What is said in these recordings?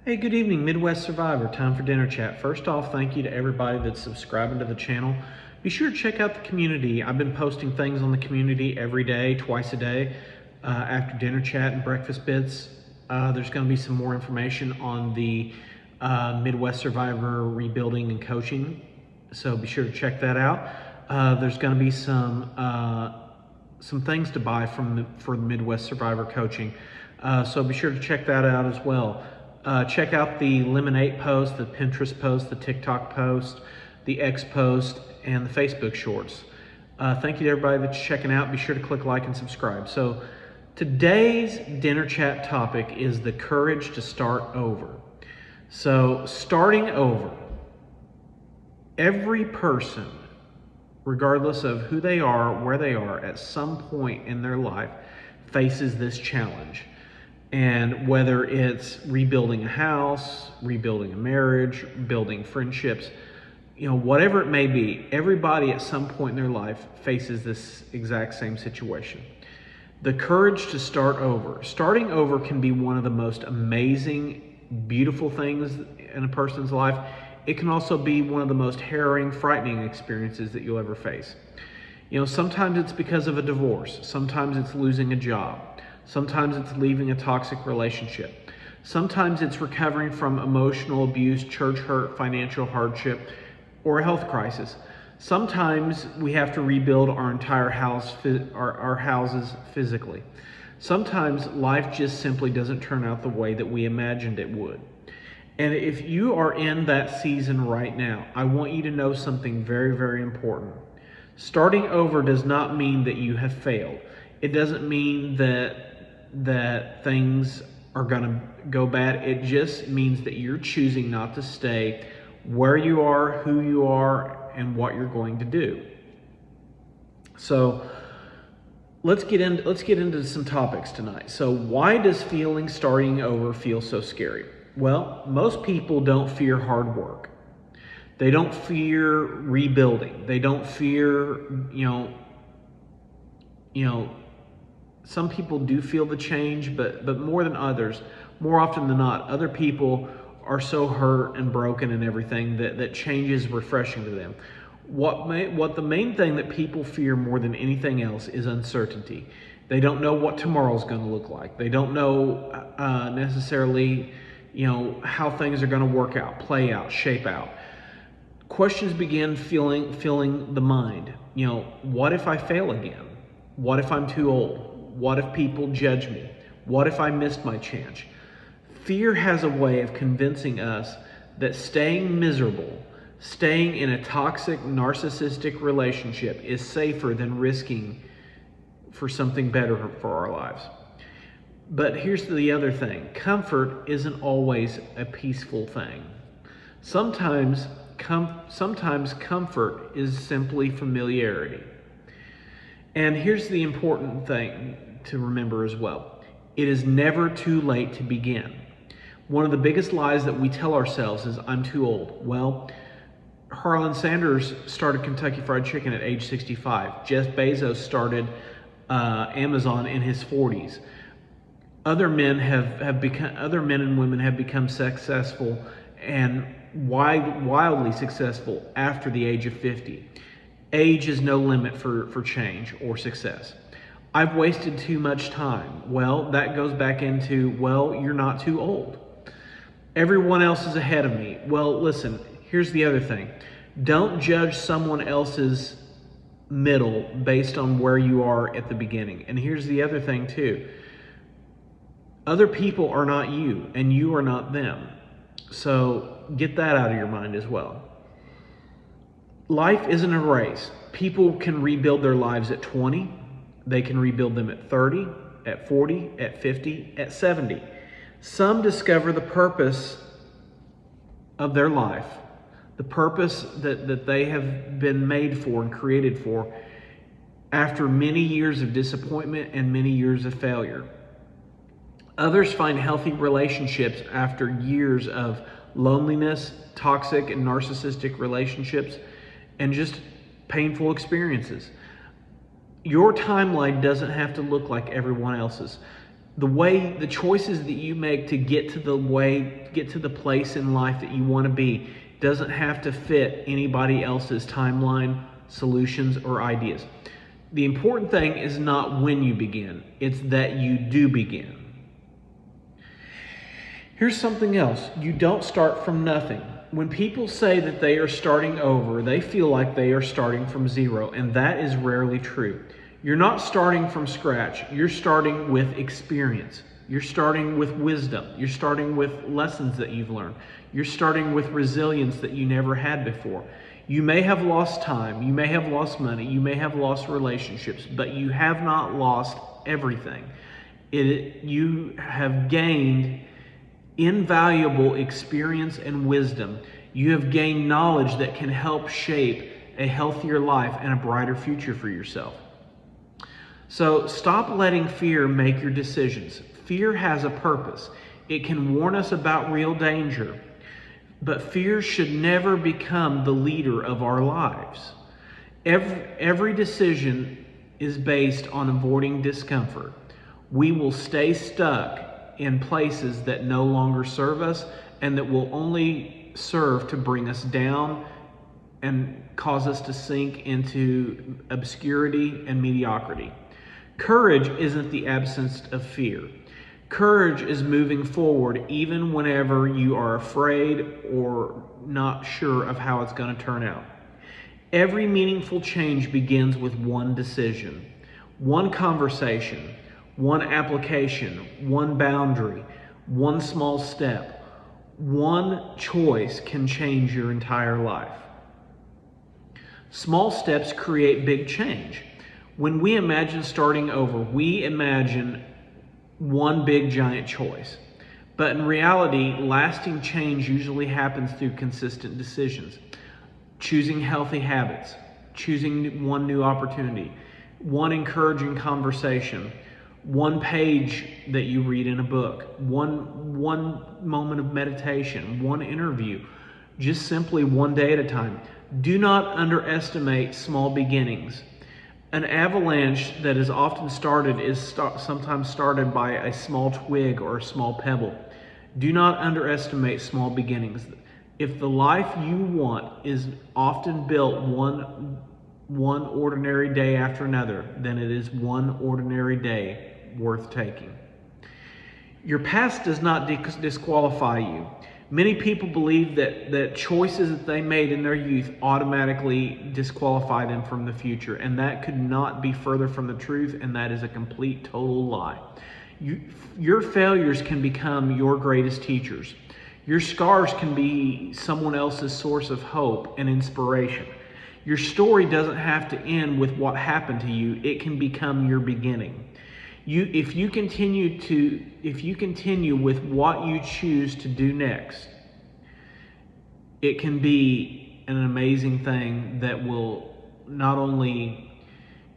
Hey, good evening, Midwest Survivor. Time for dinner chat. First off, thank you to everybody that's subscribing to the channel. Be sure to check out the community. I've been posting things on the community every day, twice a day, after dinner chat and breakfast bits. There's going to be some more information on the Midwest Survivor rebuilding and coaching, so be sure to check that out. There's going to be some things to buy for the Midwest Survivor coaching, so be sure to check that out as well. Check out the Lemon8 post, the Pinterest post, the TikTok post, the X post, and the Facebook shorts. Thank you to everybody that's checking out. Be sure to click like and subscribe. So today's dinner chat topic is the courage to start over. So starting over, every person, regardless of who they are, where they are, at some point in their life, faces this challenge. And whether it's rebuilding a house, rebuilding a marriage, building friendships, whatever it may be, everybody at some point in their life faces this exact same situation. The courage to start over. Starting over can be one of the most amazing, beautiful things in a person's life. It can also be one of the most harrowing, frightening experiences that you'll ever face. Sometimes it's because of a divorce. Sometimes it's losing a job. Sometimes it's leaving a toxic relationship. Sometimes it's recovering from emotional abuse, church hurt, financial hardship, or a health crisis. Sometimes we have to rebuild our entire house, our houses physically. Sometimes life just simply doesn't turn out the way that we imagined it would. And if you are in that season right now, I want you to know something very, very important. Starting over does not mean that you have failed. It doesn't mean that things are going to go bad. It just means that you're choosing not to stay where you are, who you are, and what you're going to do. So let's get into some topics tonight. So why does starting over feel so scary? Well, most people don't fear hard work. They don't fear rebuilding. They don't fear, some people do feel the change, but more than others, more often than not, other people are so hurt and broken and everything that change is refreshing to them. What the main thing that people fear more than anything else is uncertainty. They don't know what tomorrow's going to look like. They don't know necessarily, how things are going to work out, play out, shape out. Questions begin filling the mind. What if I fail again? What if I'm too old? What if people judge me? What if I missed my chance? Fear has a way of convincing us that staying miserable, staying in a toxic, narcissistic relationship is safer than risking for something better for our lives. But here's the other thing. Comfort isn't always a peaceful thing. Sometimes comfort is simply familiarity. And here's the important thing to remember as well. It is never too late to begin. One of the biggest lies that we tell ourselves is, I'm too old. Well, Harlan Sanders started Kentucky Fried Chicken at age 65. Jeff Bezos started Amazon in his 40s. Other men and women have become successful and wildly successful after the age of 50. Age is no limit for change or success. I've wasted too much time. Well, that goes back into, you're not too old. Everyone else is ahead of me. Well, listen, here's the other thing. Don't judge someone else's middle based on where you are at the beginning. And here's the other thing too. Other people are not you, and you are not them. So get that out of your mind as well. Life isn't a race. People can rebuild their lives at 20. They can rebuild them at 30, at 40, at 50, at 70. Some discover the purpose of their life, the purpose that they have been made for and created for, after many years of disappointment and many years of failure. Others find healthy relationships after years of loneliness, toxic and narcissistic relationships, and just painful experiences. Your timeline doesn't have to look like everyone else's. The choices that you make to get to the place in life that you want to be doesn't have to fit anybody else's timeline, solutions, or ideas. The important thing is not when you begin, it's that you do begin. Here's something else. You don't start from nothing. When people say that they are starting over, they feel like they are starting from zero, and that is rarely true. You're not starting from scratch. You're starting with experience. You're starting with wisdom. You're starting with lessons that you've learned. You're starting with resilience that you never had before. You may have lost time. You may have lost money. You may have lost relationships, but you have not lost everything. You have gained invaluable experience and wisdom. You have gained knowledge that can help shape a healthier life and a brighter future for yourself. So stop letting fear make your decisions. Fear has a purpose. It can warn us about real danger, but fear should never become the leader of our lives. Every decision is based on avoiding discomfort. We will stay stuck in places that no longer serve us and that will only serve to bring us down and cause us to sink into obscurity and mediocrity. Courage isn't the absence of fear. Courage is moving forward even whenever you are afraid or not sure of how it's going to turn out. Every meaningful change begins with one decision, one conversation, one application, one boundary, one small step. One choice can change your entire life. Small steps create big change. When we imagine starting over, we imagine one big giant choice. But in reality, lasting change usually happens through consistent decisions. Choosing healthy habits, choosing one new opportunity, one encouraging conversation, one page that you read in a book, one moment of meditation, one interview, just simply one day at a time. Do not underestimate small beginnings. An avalanche that is often started is sometimes started by a small twig or a small pebble. Do not underestimate small beginnings. If the life you want is often built one ordinary day after another, then it is one ordinary day worth taking. Your past does not disqualify you. Many people believe that choices that they made in their youth automatically disqualify them from the future, and that could not be further from the truth, and that is a complete, total lie. Your failures can become your greatest teachers. Your scars can be someone else's source of hope and inspiration. Your story doesn't have to end with what happened to you. It can become your beginning. If you continue with what you choose to do next, it can be an amazing thing that will not only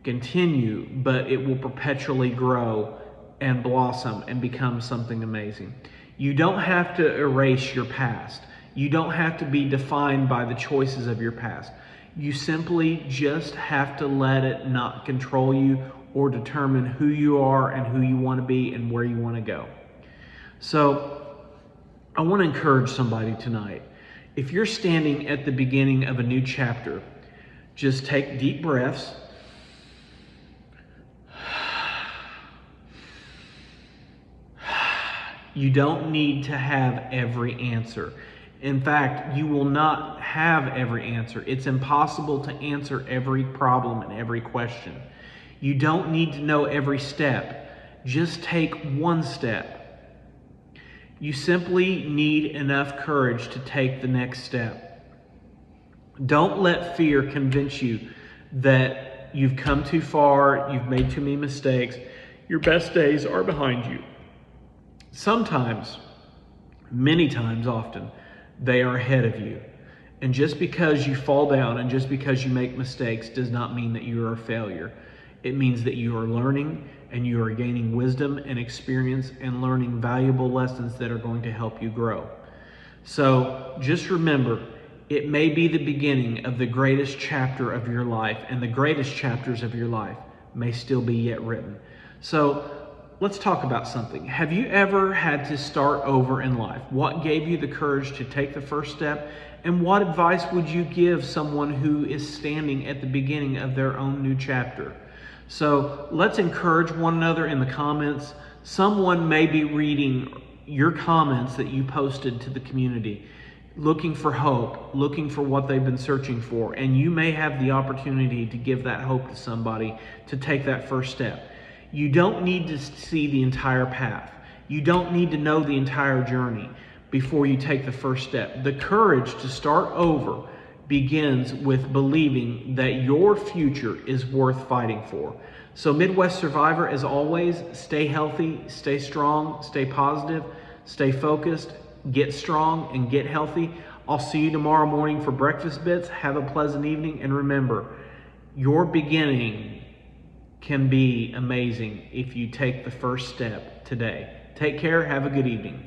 continue, but it will perpetually grow and blossom and become something amazing. You don't have to erase your past. You don't have to be defined by the choices of your past. You simply just have to let it not control you or determine who you are and who you want to be and where you want to go. So I want to encourage somebody tonight. If you're standing at the beginning of a new chapter, just take deep breaths. You don't need to have every answer. In fact, you will not have every answer. It's impossible to answer every problem and every question. You don't need to know every step. Just take one step. You simply need enough courage to take the next step. Don't let fear convince you that you've come too far, you've made too many mistakes, your best days are behind you. Sometimes, many times often, they are ahead of you. And just because you fall down and just because you make mistakes does not mean that you are a failure. It means that you are learning and you are gaining wisdom and experience and learning valuable lessons that are going to help you grow. So just remember, it may be the beginning of the greatest chapter of your life, and the greatest chapters of your life may still be yet written. So let's talk about something. Have you ever had to start over in life? What gave you the courage to take the first step? And what advice would you give someone who is standing at the beginning of their own new chapter? So let's encourage one another in the comments. Someone may be reading your comments that you posted to the community, looking for hope, looking for what they've been searching for. And you may have the opportunity to give that hope to somebody to take that first step. You don't need to see the entire path. You don't need to know the entire journey before you take the first step. The courage to start over begins with believing that your future is worth fighting for. So Midwest Survivor, as always, stay healthy, stay strong, stay positive, stay focused, get strong, and get healthy. I'll see you tomorrow morning for Breakfast Bits. Have a pleasant evening, and remember, your beginning can be amazing if you take the first step today. Take care. Have a good evening.